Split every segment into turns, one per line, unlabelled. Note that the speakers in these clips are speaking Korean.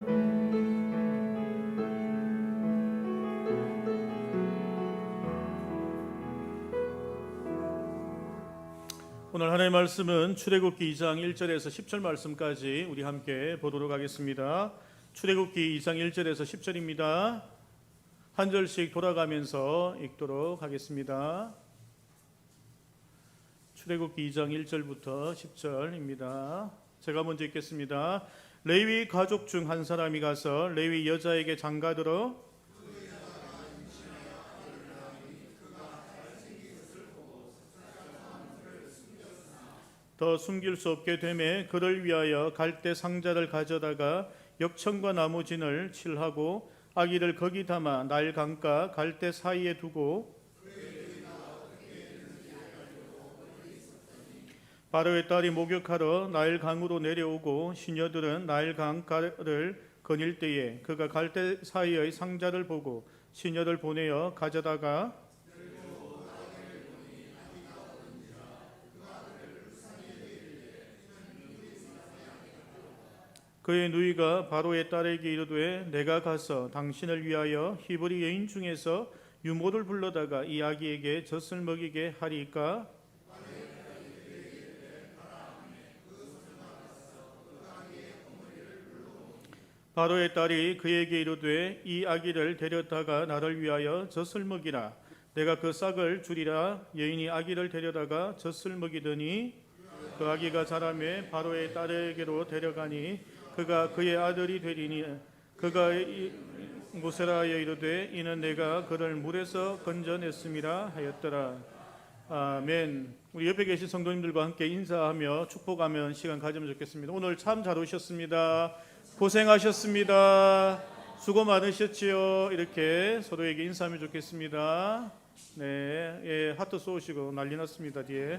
오늘 하나님의 말씀은 출애굽기 2장 1절에서 10절 말씀까지 우리 함께 보도록 하겠습니다. 출애굽기 2장 1절에서 10절입니다. 한 절씩 돌아가면서 읽도록 하겠습니다. 출애굽기 2장 1절부터 10절입니다. 제가 먼저 읽겠습니다. 레위 가족 중 한 사람이 가서 레위 여자에게 장가들어 더 숨길 수 없게 되매 그를 위하여 갈대 상자를 가져다가 역청과 나무진을 칠하고 아기를 거기 담아 나일 강가 갈대 사이에 두고 바로의 딸이 목욕하러 나일 강으로 내려오고 시녀들은 나일 강가를 거닐 때에 그가 갈대 사이의 상자를 보고 시녀를 보내어 가져다가 그의 누이가 바로의 딸에게 이르되 내가 가서 당신을 위하여 히브리 여인 중에서 유모를 불러다가 이 아기에게 젖을 먹이게 하리까? 바로의 딸이 그에게 이르되 이 아기를 데려다가 나를 위하여 젖을 먹이라. 내가 그 싹을 주리라. 여인이 아기를 데려다가 젖을 먹이더니 그 아기가 자라매 바로의 딸에게로 데려가니 그가 그의 아들이 되리니 그가 모세라에 이르되 이는 내가 그를 물에서 건져냈음이라 하였더라. 아멘. 우리 옆에 계신 성도님들과 함께 인사하며 축복하면 시간 가지면 좋겠습니다. 오늘 참 잘 오셨습니다. 고생하셨습니다. 수고 많으셨지요. 이렇게 서로에게 인사하면 좋겠습니다. 네, 예, 하트 쏘시고 난리 났습니다. 뒤에.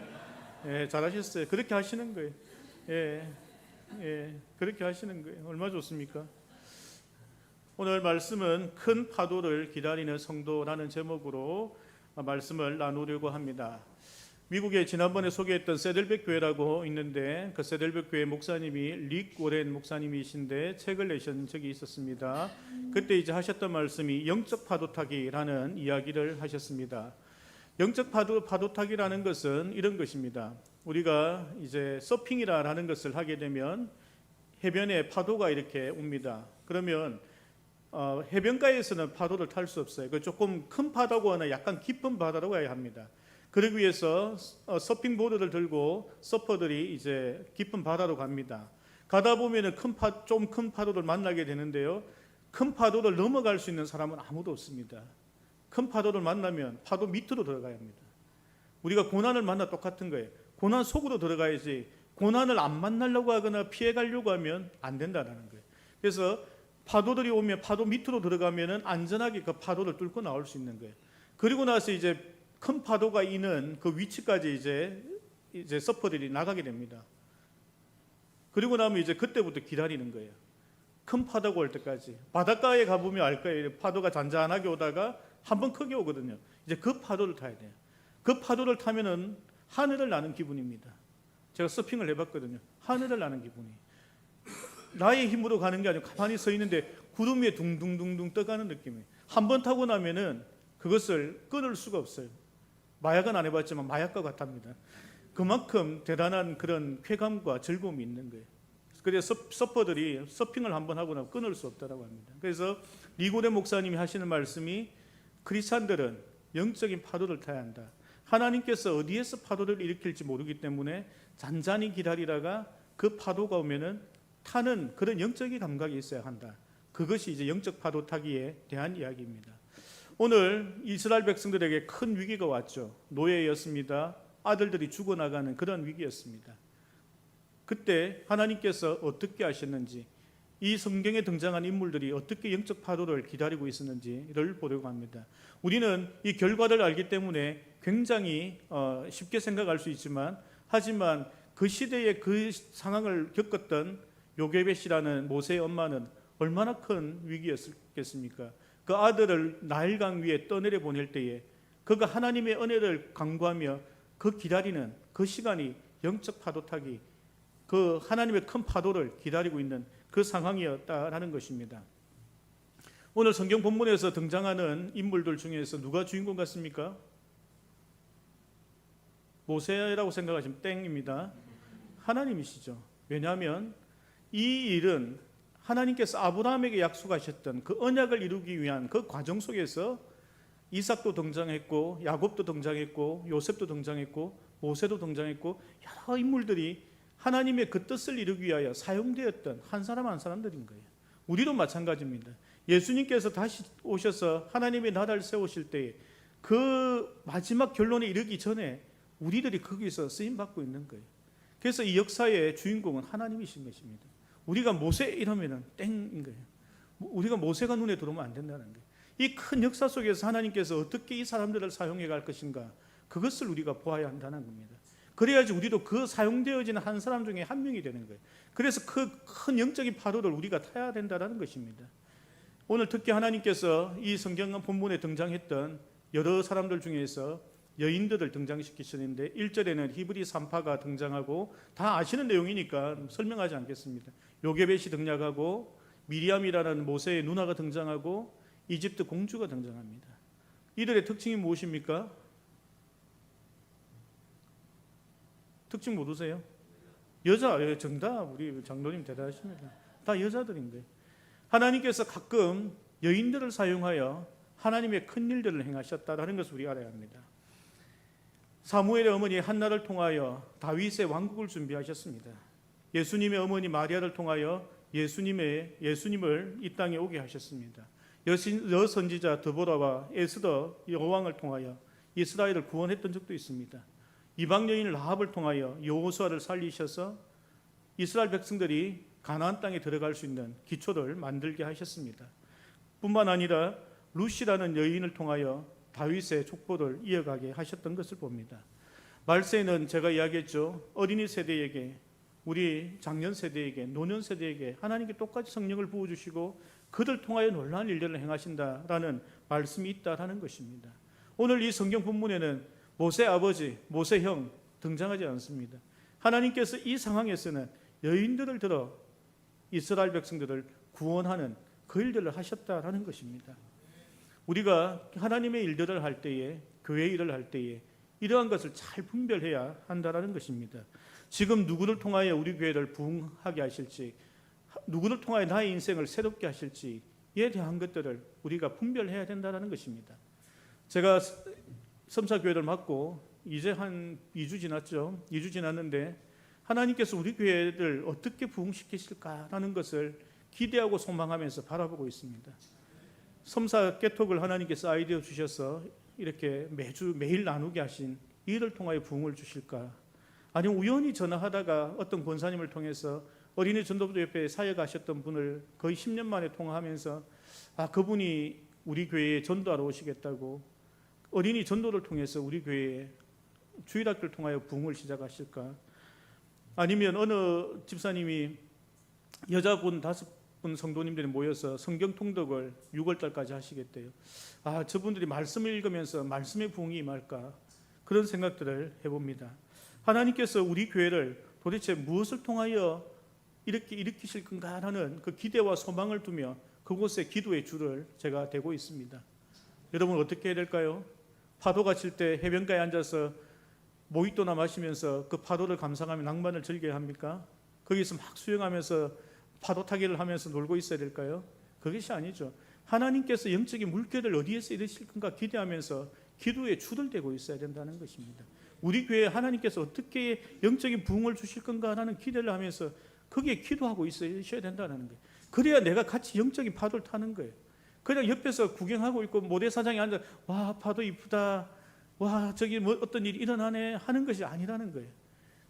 예, 잘하셨어요. 그렇게 하시는 거예요. 예, 그렇게 하시는 거예요. 얼마나 좋습니까? 오늘 말씀은 큰 파도를 기다리는 성도라는 제목으로 말씀을 나누려고 합니다. 미국에 지난번에 소개했던 세들백 교회라고 있는데 그 세들백 교회 목사님이 릭 워렌 목사님이신데 책을 내신 적이 있었습니다. 그때 이제 하셨던 말씀이 영적 파도타기라는 이야기를 하셨습니다. 영적 파도타기라는 것은 이런 것입니다. 우리가 이제 서핑이라는 것을 하게 되면 해변에 파도가 이렇게 옵니다. 그러면 해변가에서는 파도를 탈 수 없어요. 그 조금 큰 바다거나 약간 깊은 바다로 가야 합니다. 그러기 위해서 서핑보드를 들고 서퍼들이 이제 깊은 바다로 갑니다. 가다 보면은 좀 큰 파도를 만나게 되는데요. 큰 파도를 넘어갈 수 있는 사람은 아무도 없습니다. 큰 파도를 만나면 파도 밑으로 들어가야 합니다. 우리가 고난을 만나 똑같은 거예요. 고난 속으로 들어가야지 고난을 안 만나려고 하거나 피해가려고 하면 안 된다는 거예요. 그래서 파도들이 오면 파도 밑으로 들어가면 안전하게 그 파도를 뚫고 나올 수 있는 거예요. 그리고 나서 이제 큰 파도가 있는 그 위치까지 이제 서퍼들이 나가게 됩니다. 그리고 나면 이제 그때부터 기다리는 거예요. 큰 파도가 올 때까지. 바닷가에 가보면 알 거예요. 파도가 잔잔하게 오다가 한번 크게 오거든요. 이제 그 파도를 타야 돼요. 그 파도를 타면은 하늘을 나는 기분입니다. 제가 서핑을 해봤거든요. 하늘을 나는 기분이. 나의 힘으로 가는 게 아니고 가만히 서 있는데 구름 위에 둥둥둥둥 떠가는 느낌이에요. 한번 타고 나면은 그것을 끊을 수가 없어요. 마약은 안 해봤지만 마약과 같답니다. 그만큼 대단한 그런 쾌감과 즐거움이 있는 거예요. 그래서 서퍼들이 서핑을 한번 하고 나면 끊을 수 없다고 합니다. 그래서 리고레 목사님이 하시는 말씀이 크리스찬들은 영적인 파도를 타야 한다. 하나님께서 어디에서 파도를 일으킬지 모르기 때문에 잔잔히 기다리다가 그 파도가 오면은 타는 그런 영적인 감각이 있어야 한다. 그것이 이제 영적 파도 타기에 대한 이야기입니다. 오늘 이스라엘 백성들에게 큰 위기가 왔죠. 노예였습니다. 아들들이 죽어나가는 그런 위기였습니다. 그때 하나님께서 어떻게 하셨는지, 이 성경에 등장한 인물들이 어떻게 영적 파도를 기다리고 있었는지를 보려고 합니다. 우리는 이 결과를 알기 때문에 굉장히 쉽게 생각할 수 있지만, 하지만 그 시대에 그 상황을 겪었던 요게벳이라는 모세의 엄마는 얼마나 큰 위기였겠습니까? 그 아들을 나일강 위에 떠내려 보낼 때에 그가 하나님의 은혜를 간구하며 그 기다리는 그 시간이 영적 파도 타기, 그 하나님의 큰 파도를 기다리고 있는 그 상황이었다라는 것입니다. 오늘 성경 본문에서 등장하는 인물들 중에서 누가 주인공 같습니까? 모세라고 생각하시면 땡입니다. 하나님이시죠. 왜냐하면 이 일은 하나님께서 아브라함에게 약속하셨던 그 언약을 이루기 위한 그 과정 속에서 이삭도 등장했고 야곱도 등장했고 요셉도 등장했고 모세도 등장했고 여러 인물들이 하나님의 그 뜻을 이루기 위하여 사용되었던 한 사람 한 사람들인 거예요. 우리도 마찬가지입니다. 예수님께서 다시 오셔서 하나님의 나라를 세우실 때에 그 마지막 결론에 이르기 전에 우리들이 거기서 쓰임받고 있는 거예요. 그래서 이 역사의 주인공은 하나님이신 것입니다. 우리가 모세 이러면은 땡인 거예요. 우리가 모세가 눈에 들어오면 안 된다는 거예요. 이 큰 역사 속에서 하나님께서 어떻게 이 사람들을 사용해 갈 것인가, 그것을 우리가 보아야 한다는 겁니다. 그래야지 우리도 그 사용되어지는 한 사람 중에 한 명이 되는 거예요. 그래서 그 큰 영적인 파도를 우리가 타야 된다는 것입니다. 오늘 특히 하나님께서 이 성경 본문에 등장했던 여러 사람들 중에서 여인들을 등장시키시는데 1절에는 히브리 산파가 등장하고 다 아시는 내용이니까 설명하지 않겠습니다. 요게벳이 등장하고 미리암이라는 모세의 누나가 등장하고 이집트 공주가 등장합니다. 이들의 특징이 무엇입니까? 특징 모르세요? 여자, 정답. 우리 장로님 대단하십니다. 다 여자들인 거예요. 하나님께서 가끔 여인들을 사용하여 하나님의 큰 일들을 행하셨다는 것을 우리가 알아야 합니다. 사무엘의 어머니 한나를 통하여 다윗의 왕국을 준비하셨습니다. 예수님의 어머니 마리아를 통하여 예수님을 이 땅에 오게 하셨습니다. 여선지자 드보라와 에스더 여왕을 통하여 이스라엘을 구원했던 적도 있습니다. 이방 여인 라합을 통하여 여호수아를 살리셔서 이스라엘 백성들이 가나안 땅에 들어갈 수 있는 기초를 만들게 하셨습니다. 뿐만 아니라 루시라는 여인을 통하여 다윗의 족보를 이어가게 하셨던 것을 봅니다. 말세는 제가 이야기했죠. 어린이 세대에게, 우리 장년 세대에게, 노년 세대에게 하나님께 똑같이 성령을 부어주시고 그들 통하여 놀라운 일들을 행하신다라는 말씀이 있다라는 것입니다. 오늘 이 성경 본문에는 모세 아버지, 모세 형 등장하지 않습니다. 하나님께서 이 상황에서는 여인들을 들어 이스라엘 백성들을 구원하는 그 일들을 하셨다라는 것입니다. 우리가 하나님의 일들을 할 때에, 교회 일을 할 때에 이러한 것을 잘 분별해야 한다라는 것입니다. 지금 누구를 통하여 우리 교회를 부흥하게 하실지, 누구를 통하여 나의 인생을 새롭게 하실지에 대한 것들을 우리가 분별해야 된다는 것입니다. 제가 섬사교회를 맡고 이제 한 2주 지났죠. 2주 지났는데 하나님께서 우리 교회를 어떻게 부흥시키실까라는 것을 기대하고 소망하면서 바라보고 있습니다. 섬사 깨톡을 하나님께서 아이디어 주셔서 이렇게 매일 나누게 하신 이를 통하여 부흥을 주실까? 아니면 우연히 전화하다가 어떤 권사님을 통해서 어린이 전도부 옆에 사역하셨던 분을 거의 10년 만에 통화하면서 그분이 우리 교회에 전도하러 오시겠다고 어린이 전도를 통해서 우리 교회에 주일학교를 통하여 부흥을 시작하실까? 아니면 어느 집사님이 여자분 5분 성도님들이 모여서 성경 통독을 6월달까지 하시겠대요. 저분들이 말씀을 읽으면서 말씀의 부흥이 임할까? 그런 생각들을 해봅니다. 하나님께서 우리 교회를 도대체 무엇을 통하여 이렇게 일으키실 건가라는 그 기대와 소망을 두며 그곳에 기도의 줄을 제가 대고 있습니다. 여러분 어떻게 해야 될까요? 파도가 칠 때 해변가에 앉아서 모히또나 마시면서 그 파도를 감상하며 낭만을 즐겨야 합니까? 거기서 막 수영하면서 파도 타기를 하면서 놀고 있어야 될까요? 그것이 아니죠. 하나님께서 영적인 물결을 어디에서 이루실 건가 기대하면서 기도에 줄을 대고 있어야 된다는 것입니다. 우리 교회에 하나님께서 어떻게 영적인 부흥을 주실 건가라는 기대를 하면서 거기에 기도하고 있어야 된다는 거예요. 그래야 내가 같이 영적인 파도를 타는 거예요. 그냥 옆에서 구경하고 있고 모래사장에 앉아 와 파도 이쁘다, 와 저기 뭐 어떤 일이 일어나네 하는 것이 아니라는 거예요.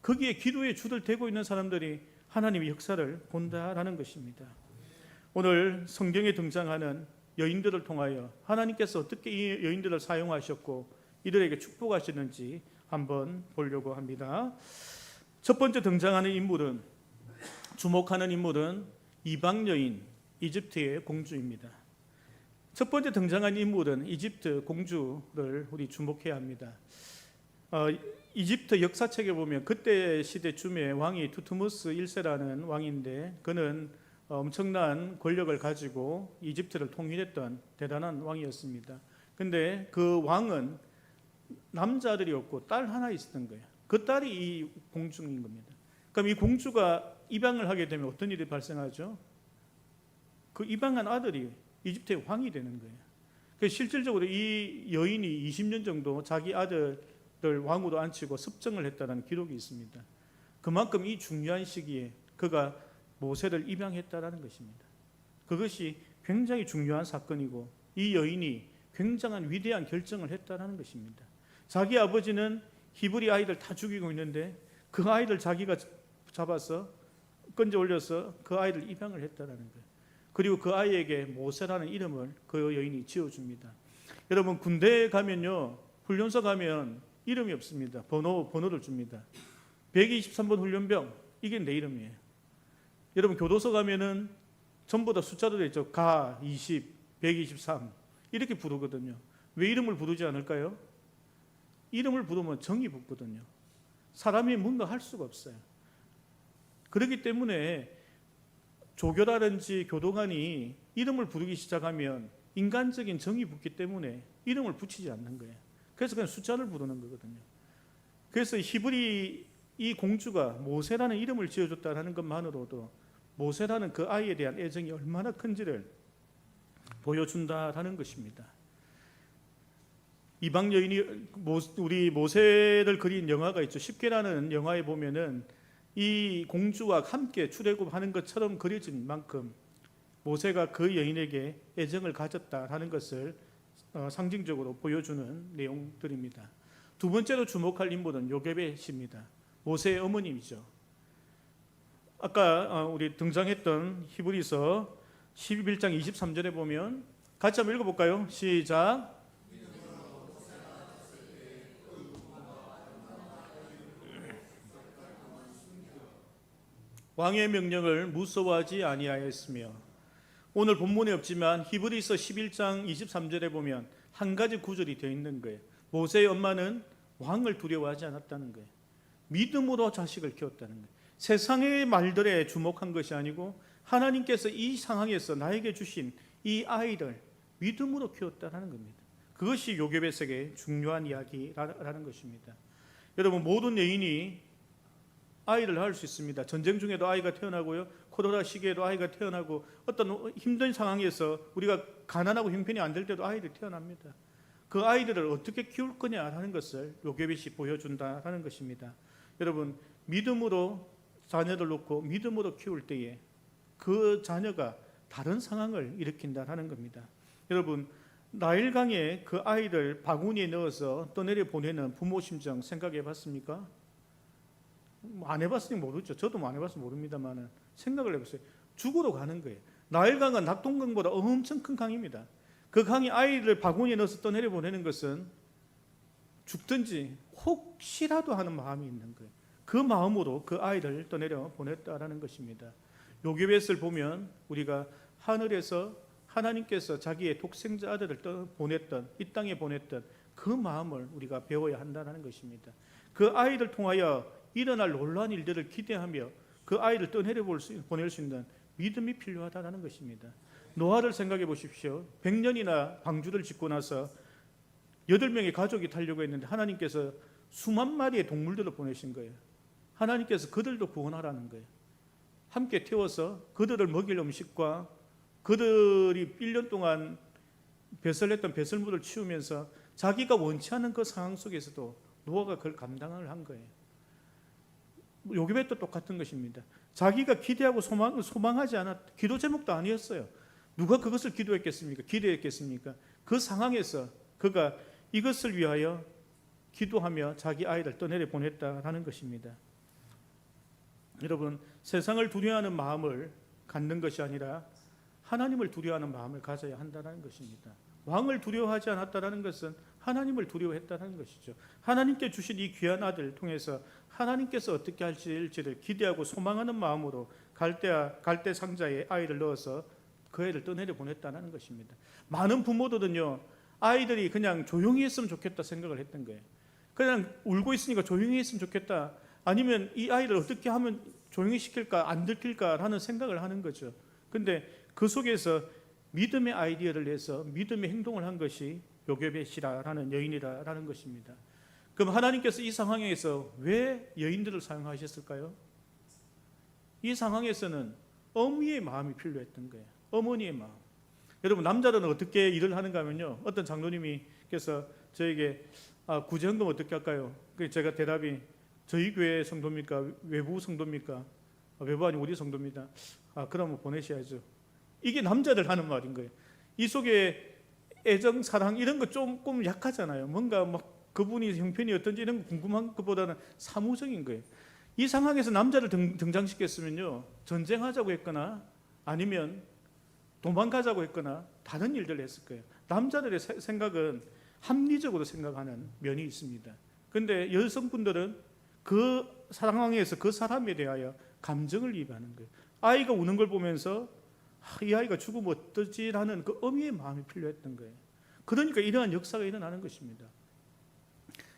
거기에 기도에 줄을 대고 있는 사람들이 하나님의 역사를 본다라는 것입니다. 오늘 성경에 등장하는 여인들을 통하여 하나님께서 어떻게 이 여인들을 사용하셨고 이들에게 축복하시는지 한번 보려고 합니다. 첫 번째 등장하는 인물은, 주목하는 인물은 이방 여인 이집트의 공주입니다. 첫 번째 등장한 인물은 이집트 공주를 우리 주목해야 합니다. 이집트 역사책에 보면 그때 시대쯤에 왕이 투트모스 1세라는 왕인데 그는 엄청난 권력을 가지고 이집트를 통일했던 대단한 왕이었습니다. 근데 그 왕은 남자들이었고 딸 하나 있었던 거예요. 그 딸이 이 공주인 겁니다. 그럼 이 공주가 입양을 하게 되면 어떤 일이 발생하죠? 그 입양한 아들이 이집트의 왕이 되는 거예요. 그래서 실질적으로 이 여인이 20년 정도 자기 아들을 왕으로 앉히고 습정을 했다는 기록이 있습니다. 그만큼 이 중요한 시기에 그가 모세를 입양했다라는 것입니다. 그것이 굉장히 중요한 사건이고 이 여인이 굉장한 위대한 결정을 했다라는 것입니다. 자기 아버지는 히브리 아이들 다 죽이고 있는데 그 아이들 자기가 잡아서 건져 올려서 그 아이를 입양을 했다라는 거예요. 그리고 그 아이에게 모세라는 이름을 그 여인이 지어줍니다. 여러분 군대에 가면요, 훈련소 가면 이름이 없습니다. 번호를 줍니다. 123번 훈련병, 이게 내 이름이에요. 여러분 교도소 가면은 전부 다 숫자로 되어 있죠. 가 20, 123 이렇게 부르거든요. 왜 이름을 부르지 않을까요? 이름을 부르면 정이 붙거든요. 사람이 뭔가 할 수가 없어요. 그렇기 때문에 조교라든지 교도관이 이름을 부르기 시작하면 인간적인 정이 붙기 때문에 이름을 붙이지 않는 거예요. 그래서 그냥 숫자를 부르는 거거든요. 그래서 히브리 이 공주가 모세라는 이름을 지어줬다는 것만으로도 모세라는 그 아이에 대한 애정이 얼마나 큰지를 보여준다라는 것입니다. 이방 여인이 우리 모세를 그린 영화가 있죠. 십계라는 영화에 보면은 이 공주와 함께 출애굽하는 것처럼 그려진 만큼 모세가 그 여인에게 애정을 가졌다라는 것을 상징적으로 보여주는 내용들입니다. 두 번째로 주목할 인물은 요게벳입니다. 모세의 어머님이죠. 아까 우리 등장했던 히브리서 11장 23절에 보면 같이 한번 읽어볼까요? 시작. 왕의 명령을 무서워하지 아니하였으며, 오늘 본문에 없지만 히브리서 11장 23절에 보면 한 가지 구절이 되어 있는 거예요. 모세의 엄마는 왕을 두려워하지 않았다는 거예요. 믿음으로 자식을 키웠다는 거예요. 세상의 말들에 주목한 것이 아니고 하나님께서 이 상황에서 나에게 주신 이 아이를 믿음으로 키웠다는 겁니다. 그것이 요게벳에게 중요한 이야기라는 것입니다. 여러분 모든 여인이 아이를 낳을 수 있습니다. 전쟁 중에도 아이가 태어나고요. 코로나 시기에도 아이가 태어나고 어떤 힘든 상황에서 우리가 가난하고 형편이 안 될 때도 아이들이 태어납니다. 그 아이들을 어떻게 키울 거냐라는 것을 요게벳이 보여준다라는 것입니다. 여러분 믿음으로 자녀를 놓고 믿음으로 키울 때에 그 자녀가 다른 상황을 일으킨다라는 겁니다. 여러분 나일강에 그 아이를 바구니에 넣어서 떠내려 보내는 부모 심정 생각해 봤습니까? 안 해봤으니 모르죠. 저도 안 해봐서 모릅니다만 생각을 해보세요. 죽으러 가는 거예요. 나일강은 낙동강보다 엄청 큰 강입니다. 그 강에 아이를 바구니에 넣어서 떠내려 보내는 것은 죽든지 혹시라도 하는 마음이 있는 거예요. 그 마음으로 그 아이를 떠내려 보냈다라는 것입니다. 요게벳을 보면 우리가 하늘에서 하나님께서 자기의 독생자 아들을 보냈던 이 땅에 보냈던 그 마음을 우리가 배워야 한다는 것입니다. 그 아이를 통하여 일어날 놀라운 일들을 기대하며 그 아이를 떠내려 보낼 수 있는 믿음이 필요하다는 것입니다. 노아를 생각해 보십시오. 100년이나 방주를 짓고 나서 8명의 가족이 타려고 했는데 하나님께서 수만 마리의 동물들을 보내신 거예요. 하나님께서 그들도 구원하라는 거예요. 함께 태워서 그들을 먹일 음식과 그들이 1년 동안 배설했던 배설물을 치우면서 자기가 원치 않은 그 상황 속에서도 노아가 그걸 감당을 한 거예요. 요게벳도 똑같은 것입니다. 자기가 기대하고 소망하지 않았, 기도 제목도 아니었어요. 누가 그것을 기도했겠습니까? 기대했겠습니까? 그 상황에서 그가 이것을 위하여 기도하며 자기 아이를 떠내려 보냈다라는 것입니다. 여러분 세상을 두려워하는 마음을 갖는 것이 아니라 하나님을 두려워하는 마음을 가져야 한다는 것입니다. 왕을 두려워하지 않았다는 것은 하나님을 두려워했다는 것이죠. 하나님께 주신 이 귀한 아들을 통해서 하나님께서 어떻게 하실지를 기대하고 소망하는 마음으로 갈대 상자에 아이를 넣어서 그 애를 떠내려 보냈다는 것입니다. 많은 부모들은요 아이들이 그냥 조용히 했으면 좋겠다 생각을 했던 거예요. 그냥 울고 있으니까 조용히 했으면 좋겠다, 아니면 이 아이를 어떻게 하면 조용히 시킬까 안 들킬까라는 생각을 하는 거죠. 근데 그 속에서 믿음의 아이디어를 내서 믿음의 행동을 한 것이 요게벳이라는 여인이라는 것입니다. 그럼 하나님께서 이 상황에서 왜 여인들을 사용하셨을까요? 이 상황에서는 어미의 마음이 필요했던 거예요. 어머니의 마음. 여러분, 남자들은 어떻게 일을 하는가 하면요, 어떤 장로님께서 저에게 구제헌금 어떻게 할까요? 그래서 제가 대답이, 저희 교회 성도입니까? 외부 성도입니까? 외부 아니고 우리 성도입니다. 그러면 보내셔야죠. 이게 남자들 하는 말인 거예요. 이 속에 애정, 사랑 이런 거 조금 약하잖아요. 뭔가 막 그분이 형편이 어떤지 이런 거 궁금한 것보다는 사무적인 거예요. 이 상황에서 남자를 등장시켰으면요, 전쟁하자고 했거나 아니면 도망가자고 했거나 다른 일들을 했을 거예요. 남자들의 생각은 합리적으로 생각하는 면이 있습니다. 그런데 여성분들은 그 상황에서 그 사람에 대하여 감정을 이입하는 거예요. 아이가 우는 걸 보면서 이 아이가 죽으면 어떠지라는 그 어미의 마음이 필요했던 거예요. 그러니까 이러한 역사가 일어나는 것입니다.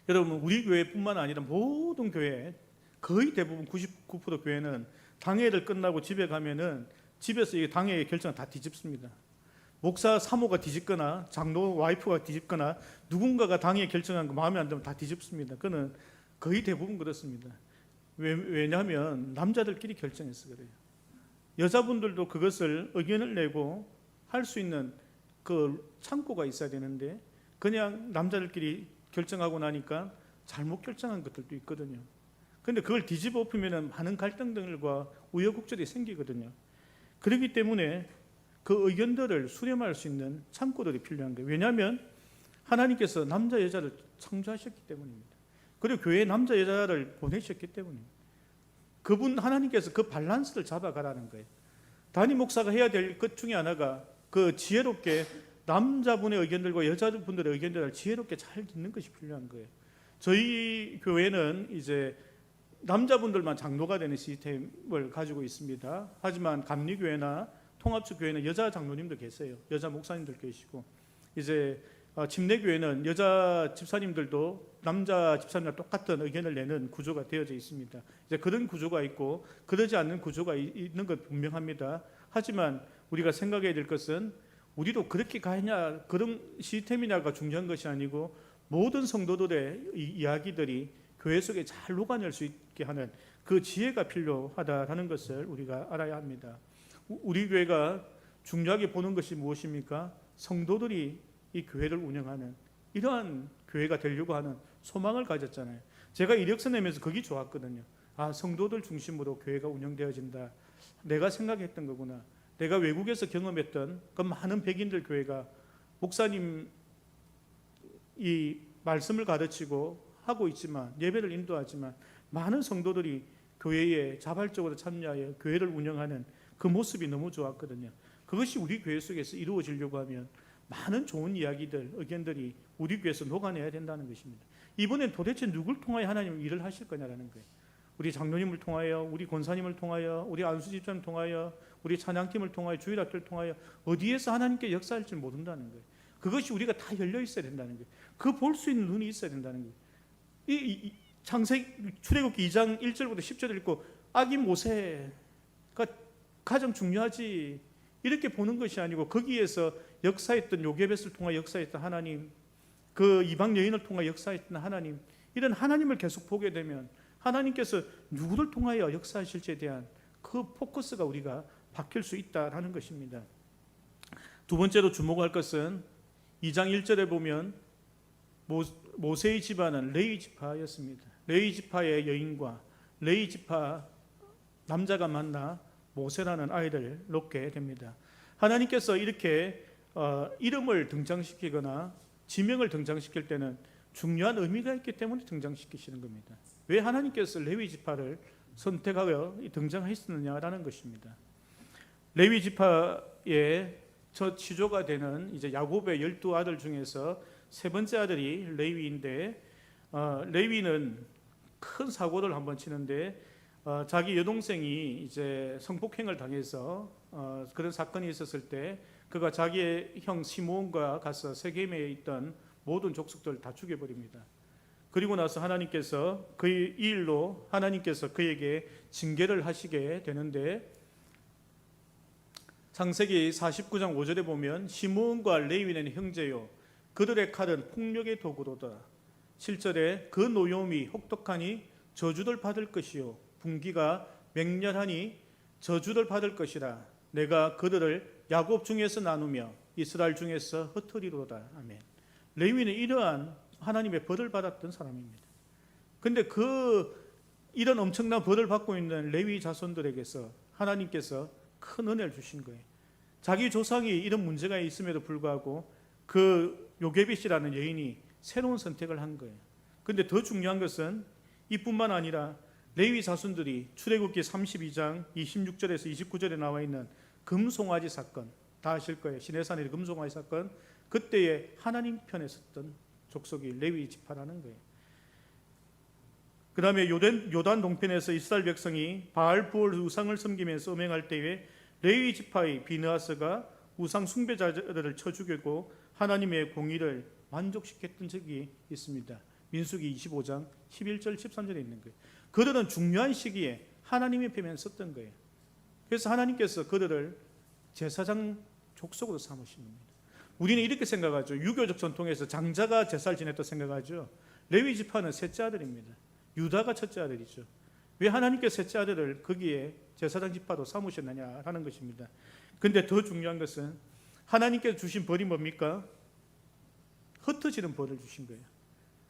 여러분, 우리 교회뿐만 아니라 모든 교회, 거의 대부분 99% 교회는 당회를 끝나고 집에 가면은 집에서 이 당회의 결정을 다 뒤집습니다. 목사 사모가 뒤집거나 장로 와이프가 뒤집거나 누군가가 당회에 결정한 거 마음에 안 들면 다 뒤집습니다. 그는 거의 대부분 그렇습니다. 왜냐하면 남자들끼리 결정해서 그래요. 여자분들도 그것을 의견을 내고 할 수 있는 그 창구가 있어야 되는데 그냥 남자들끼리 결정하고 나니까 잘못 결정한 것들도 있거든요. 그런데 그걸 뒤집어 엎으면 많은 갈등들과 우여곡절이 생기거든요. 그렇기 때문에 그 의견들을 수렴할 수 있는 창구들이 필요한 거예요. 왜냐하면 하나님께서 남자 여자를 창조하셨기 때문입니다. 그리고 교회에 남자 여자를 보내셨기 때문입니다. 그분 하나님께서 그 밸런스를 잡아가라는 거예요. 담임 목사가 해야 될 것 중에 하나가 그 지혜롭게 남자분의 의견들과 여자분들의 의견들을 지혜롭게 잘 듣는 것이 필요한 거예요. 저희 교회는 이제 남자분들만 장로가 되는 시스템을 가지고 있습니다. 하지만 감리교회나 통합주교회는 여자 장로님도 계세요. 여자 목사님들 계시고, 이제 침례교회는 여자 집사님들도 남자 집사님과 똑같은 의견을 내는 구조가 되어져 있습니다. 이제 그런 구조가 있고 그러지 않는 구조가 있는 것 분명합니다. 하지만 우리가 생각해야 될 것은 우리도 그렇게 가냐 그런 시스템이냐가 중요한 것이 아니고 모든 성도들의 이야기들이 교회 속에 잘 녹아낼 수 있게 하는 그 지혜가 필요하다는 것을 우리가 알아야 합니다. 우리 교회가 중요하게 보는 것이 무엇입니까? 성도들이 이 교회를 운영하는 이러한 교회가 되려고 하는 소망을 가졌잖아요. 제가 이력서 내면서 그게 좋았거든요. 성도들 중심으로 교회가 운영되어진다. 내가 생각했던 거구나. 내가 외국에서 경험했던 그 많은 백인들 교회가 목사님 이 말씀을 가르치고 하고 있지만, 예배를 인도하지만 많은 성도들이 교회에 자발적으로 참여하여 교회를 운영하는 그 모습이 너무 좋았거든요. 그것이 우리 교회 속에서 이루어지려고 하면 많은 좋은 이야기들, 의견들이 우리 교회에서 녹아내야 된다는 것입니다. 이번엔 도대체 누굴 통하여 하나님 일을 하실 거냐라는 거예요. 우리 장로님을 통하여, 우리 권사님을 통하여, 우리 안수 집사님을 통하여, 우리 찬양팀을 통하여, 주일학교를 통하여 어디에서 하나님께 역사할지 모른다는 거예요. 그것이 우리가 다 열려 있어야 된다는 거예요. 그 볼 수 있는 눈이 있어야 된다는 거예요. 이 출애굽기 2장 1절부터 10절을 읽고 아기 모세가 가장 중요하지 이렇게 보는 것이 아니고, 거기에서 역사했던 요게벳을 통해 역사했던 하나님, 그 이방 여인을 통해 역사했던 하나님, 이런 하나님을 계속 보게 되면 하나님께서 누구를 통하여 역사하실지에 대한 그 포커스가 우리가 바뀔 수 있다라는 것입니다. 두 번째로 주목할 것은 2장 1절에 보면 모세의 집안은 레위 지파였습니다. 레위 지파의 여인과 레위 지파 남자가 만나 모세라는 아이를 낳게 됩니다. 하나님께서 이렇게 이름을 등장시키거나 지명을 등장시킬 때는 중요한 의미가 있기 때문에 등장시키시는 겁니다. 왜 하나님께서 레위 지파를 선택하여 등장했느냐라는 것입니다. 레위 지파의 첫 시조가 되는 이제 야곱의 12아들 중에서 세 번째 아들이 레위인데, 레위는 큰 사고를 한번 치는데 자기 여동생이 이제 성폭행을 당해서 그런 사건이 있었을 때 그가 자기의 형 시므온과 가서 세겜에 있던 모든 족속들을 다 죽여버립니다. 그리고 나서 하나님께서 이 일로 하나님께서 그에게 징계를 하시게 되는데, 창세기 49장 5절에 보면 시므온과 레위는 형제요 그들의 칼은 폭력의 도구로다. 7절에 그 노여움이 혹독하니 저주를 받을 것이요 분기가 맹렬하니 저주를 받을 것이라. 내가 그들을 야곱 중에서 나누며 이스라엘 중에서 흩으리로다. 아멘. 레위는 이러한 하나님의 벌을 받았던 사람입니다. 근데 이런 엄청난 벌을 받고 있는 레위 자손들에게서 하나님께서 큰 은혜를 주신 거예요. 자기 조상이 이런 문제가 있음에도 불구하고 그 요게벳이라는 여인이 새로운 선택을 한 거예요. 근데 더 중요한 것은 이뿐만 아니라 레위 자손들이 출애굽기 32장 26절에서 29절에 나와 있는 금송아지 사건, 다 아실 거예요. 시내산의 금송아지 사건, 그때에 하나님 편에 섰던 족속이 레위 지파라는 거예요. 그 다음에 요단 동편에서 이스라엘 백성이 바알부올 우상을 섬기면서 음행할 때에 레위 지파의 비느하스가 우상 숭배자들을 쳐 죽이고 하나님의 공의를 만족시켰던 적이 있습니다. 민수기 25장 11절 13절에 있는 거예요. 그들은 중요한 시기에 하나님의 편에 섰던 거예요. 그래서 하나님께서 그들을 제사장 족속으로 삼으신 겁니다. 우리는 이렇게 생각하죠. 유교적 전통에서 장자가 제사를 지냈다 생각하죠. 레위 지파는 셋째 아들입니다. 유다가 첫째 아들이죠. 왜 하나님께서 셋째 아들을 거기에 제사장 지파로 삼으셨느냐라는 것입니다. 그런데 더 중요한 것은 하나님께서 주신 벌이 뭡니까? 흩어지는 벌을 주신 거예요.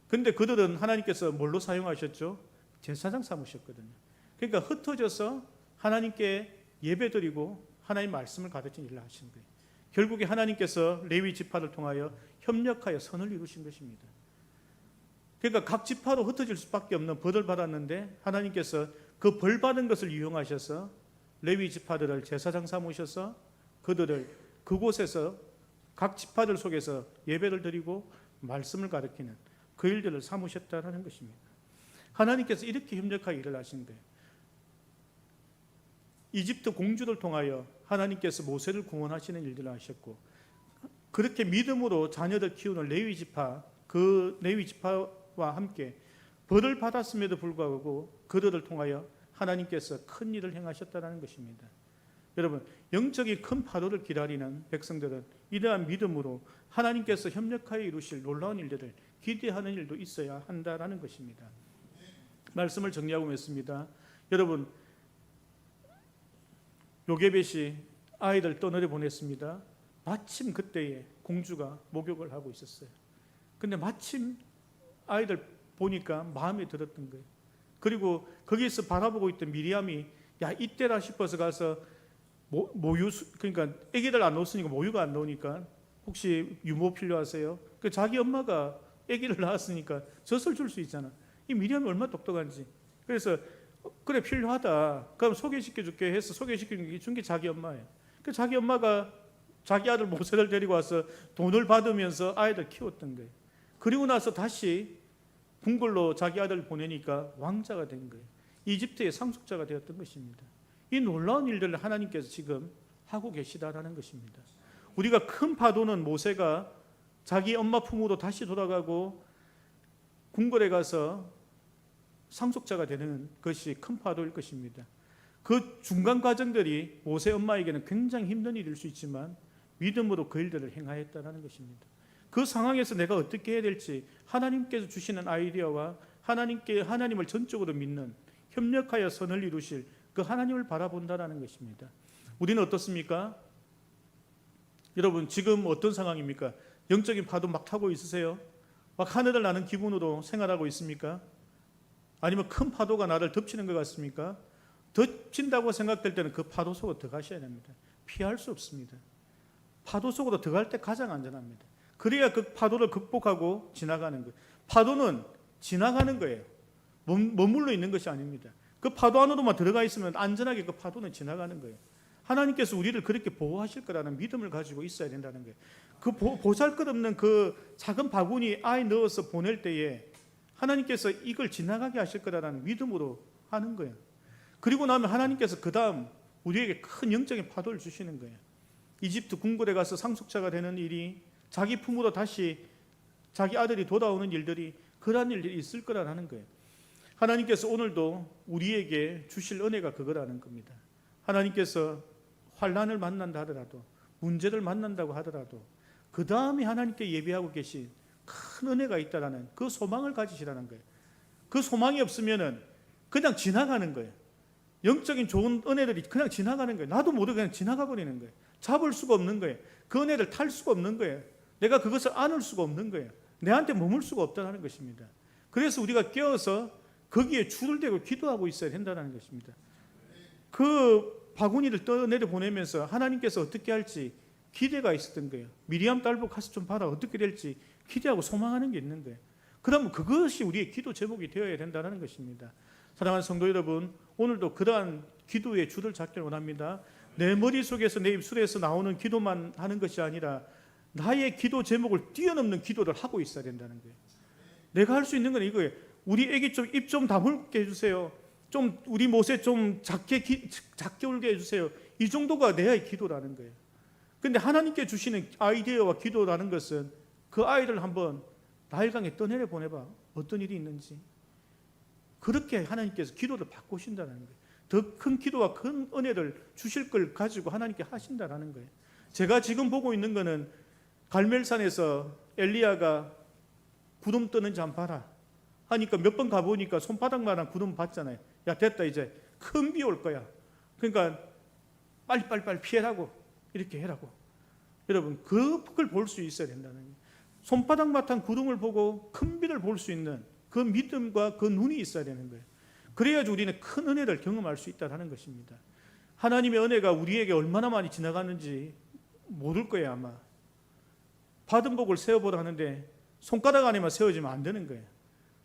그런데 그들은 하나님께서 뭘로 사용하셨죠? 제사장 삼으셨거든요. 그러니까 흩어져서 하나님께 예배드리고 하나님 말씀을 가르치는 일을 하신 거예요. 결국에 하나님께서 레위 지파를 통하여 협력하여 선을 이루신 것입니다. 그러니까 각 지파로 흩어질 수밖에 없는 벌을 받았는데 하나님께서 그 벌 받은 것을 이용하셔서 레위 지파들을 제사장 삼으셔서 그들을 그곳에서 각 지파들 속에서 예배를 드리고 말씀을 가르치는 그 일들을 삼으셨다는 것입니다. 하나님께서 이렇게 협력하게 일을 하신 거예요. 이집트 공주를 통하여 하나님께서 모세를 구원하시는 일들을 하셨고, 그렇게 믿음으로 자녀들 키우는 레위 지파, 그 레위 지파와 함께 벌을 받았음에도 불구하고 그들을 통하여 하나님께서 큰 일을 행하셨다는 것입니다. 여러분, 영적인 큰 파도를 기다리는 백성들은 이러한 믿음으로 하나님께서 협력하여 이루실 놀라운 일들을 기대하는 일도 있어야 한다는 것입니다. 말씀을 정리하고 있습니다. 여러분, 요게벳이 아이들 떠나려 보냈습니다. 마침 그때에 공주가 목욕을 하고 있었어요. 근데 마침 아이들 보니까 마음에 들었던 거예요. 그리고 거기서 바라보고 있던 미리암이 야, 이때라 싶어서 가서 모유, 그러니까 아기들 안 놓으니까 모유가 안 나오니까 혹시 유모 필요하세요? 그 자기 엄마가 아기를 낳았으니까 젖을 줄 수 있잖아. 이 미리암이 얼마나 똑똑한지. 그래서 그래 필요하다. 그럼 소개시켜줄게 해서 소개시켜준 게 자기 엄마예요. 그 자기 엄마가 자기 아들 모세를 데리고 와서 돈을 받으면서 아이들 키웠던 거예요. 그리고 나서 다시 궁궐로 자기 아들을 보내니까 왕자가 된 거예요. 이집트의 상속자가 되었던 것입니다. 이 놀라운 일들을 하나님께서 지금 하고 계시다라는 것입니다. 우리가 큰 파도는 모세가 자기 엄마 품으로 다시 돌아가고 궁궐에 가서 상속자가 되는 것이 큰 파도일 것입니다. 그 중간 과정들이 모세 엄마에게는 굉장히 힘든 일일 수 있지만 믿음으로 그 일들을 행하였다는 것입니다. 그 상황에서 내가 어떻게 해야 될지 하나님께서 주시는 아이디어와 하나님을 전적으로 믿는 협력하여 선을 이루실 그 하나님을 바라본다는 것입니다. 우리는 어떻습니까? 여러분, 지금 어떤 상황입니까? 영적인 파도 막 타고 있으세요? 막 하늘을 나는 기분으로 생활하고 있습니까? 아니면 큰 파도가 나를 덮치는 것 같습니까? 덮친다고 생각될 때는 그 파도 속으로 들어가셔야 됩니다. 피할 수 없습니다. 파도 속으로 들어갈 때 가장 안전합니다. 그래야 그 파도를 극복하고 지나가는 거예요. 파도는 지나가는 거예요. 머물러 있는 것이 아닙니다. 그 파도 안으로만 들어가 있으면 안전하게 그 파도는 지나가는 거예요. 하나님께서 우리를 그렇게 보호하실 거라는 믿음을 가지고 있어야 된다는 거예요. 그 보잘것없는 그 작은 바구니 아이 넣어서 보낼 때에 하나님께서 이걸 지나가게 하실 거라는 믿음으로 하는 거예요. 그리고 나면 하나님께서 그 다음 우리에게 큰 영적인 파도를 주시는 거예요. 이집트 궁궐에 가서 상속자가 되는 일이, 자기 품으로 다시 자기 아들이 돌아오는 일들이, 그러한 일들이 있을 거라는 거예요. 하나님께서 오늘도 우리에게 주실 은혜가 그거라는 겁니다. 하나님께서 환난을 만난다 하더라도, 문제를 만난다고 하더라도 그 다음에 하나님께 예배하고 계신 큰 은혜가 있다라는 그 소망을 가지시라는 거예요. 그 소망이 없으면은 그냥 지나가는 거예요. 영적인 좋은 은혜들이 그냥 지나가는 거예요. 나도 모르게 그냥 지나가 버리는 거예요. 잡을 수가 없는 거예요. 그 은혜를 탈 수가 없는 거예요. 내가 그것을 안을 수가 없는 거예요. 내한테 머물 수가 없다는 것입니다. 그래서 우리가 깨어서 거기에 줄을 대고 기도하고 있어야 된다는 것입니다. 그 바구니를 떠내려 보내면서 하나님께서 어떻게 할지 기대가 있었던 거예요. 미리암 딸보 가서 좀 봐라, 어떻게 될지 기대하고 소망하는 게 있는 거예요. 그러면 그것이 우리의 기도 제목이 되어야 된다는 것입니다. 사랑하는 성도 여러분, 오늘도 그러한 기도의 줄을 잡기를 원합니다. 내 머릿속에서 내 입술에서 나오는 기도만 하는 것이 아니라 나의 기도 제목을 뛰어넘는 기도를 하고 있어야 된다는 거예요. 내가 할 수 있는 건 이거예요. 우리 애기 좀 입 좀 다물게 해주세요. 좀 우리 못에 좀 작게 울게 해주세요. 이 정도가 내 기도라는 거예요. 근데 하나님께 주시는 아이디어와 기도라는 것은 그 아이를 한번 나일강에 떠내려 보내봐. 어떤 일이 있는지. 그렇게 하나님께서 기도를 바꾸신다는 거예요. 더 큰 기도와 큰 은혜를 주실 걸 가지고 하나님께 하신다는 거예요. 제가 지금 보고 있는 거는 갈멜산에서 엘리야가 구름 뜨는지 한번 봐라 하니까 몇 번 가보니까 손바닥만한 구름 봤잖아요. 야 됐다, 이제 큰 비 올 거야. 그러니까 빨리 피해라고, 이렇게 해라고. 여러분, 그걸 볼 수 있어야 된다는 거예요. 손바닥만한 구름을 보고 큰 비를 볼 수 있는 그 믿음과 그 눈이 있어야 되는 거예요. 그래야지 우리는 큰 은혜를 경험할 수 있다는 것입니다. 하나님의 은혜가 우리에게 얼마나 많이 지나가는지 모를 거예요. 아마 받은 복을 세어보라 하는데 손가락 안에만 세워지면 안 되는 거예요.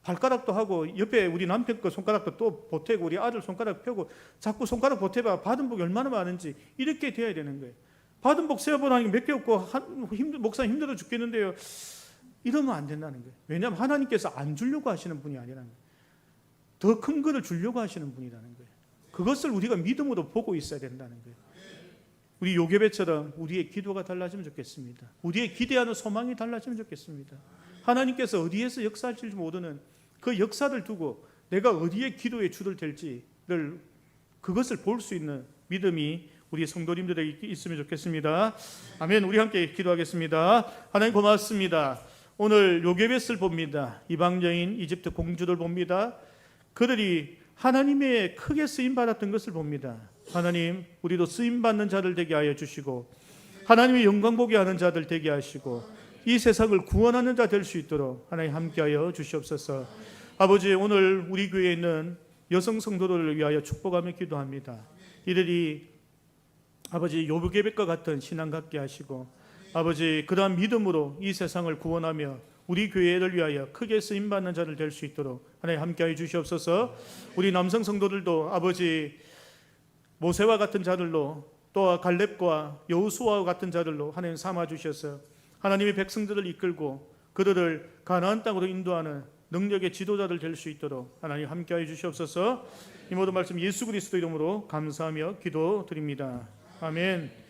발가락도 하고 옆에 우리 남편 거 손가락도 또 보태고 우리 아들 손가락 펴고 자꾸 손가락 보태봐. 받은 복이 얼마나 많은지 이렇게 돼야 되는 거예요. 받은 복 세어보라는 게 몇 개 없고 목사님 힘들어 죽겠는데요, 이러면 안 된다는 거예요. 왜냐하면 하나님께서 안 주려고 하시는 분이 아니라는 거예요. 더 큰 것을 주려고 하시는 분이라는 거예요. 그것을 우리가 믿음으로 보고 있어야 된다는 거예요. 우리 요괴배처럼 우리의 기도가 달라지면 좋겠습니다. 우리의 기대하는 소망이 달라지면 좋겠습니다. 하나님께서 어디에서 역사할지 모르는 그 역사를 두고 내가 어디에 기도의 줄을 댈지를 그것을 볼 수 있는 믿음이 우리 성도님들에게 있으면 좋겠습니다. 아멘. 우리 함께 기도하겠습니다. 하나님 고맙습니다. 오늘 요괴벳을 봅니다. 이방 여인 이집트 공주를 봅니다. 그들이 하나님의 크게 쓰임 받았던 것을 봅니다. 하나님, 우리도 쓰임 받는 자들 되게 하여 주시고 하나님의 영광 보게 하는 자들 되게 하시고 이 세상을 구원하는 자 될 수 있도록 하나님 함께하여 주시옵소서. 아버지, 오늘 우리 교회에 있는 여성 성도들을 위하여 축복하며 기도합니다. 이들이 아버지 요괴벳과 같은 신앙 갖게 하시고 아버지 그러한 믿음으로 이 세상을 구원하며 우리 교회를 위하여 크게 쓰임받는 자들 될 수 있도록 하나님 함께하여 주시옵소서. 우리 남성 성도들도 아버지 모세와 같은 자들로 또 갈렙과 여호수아와 같은 자들로 하나님 삼아 주셔서 하나님의 백성들을 이끌고 그들을 가나안 땅으로 인도하는 능력의 지도자들 될 수 있도록 하나님 함께하여 주시옵소서. 이 모든 말씀 예수 그리스도 이름으로 감사하며 기도드립니다. 아멘.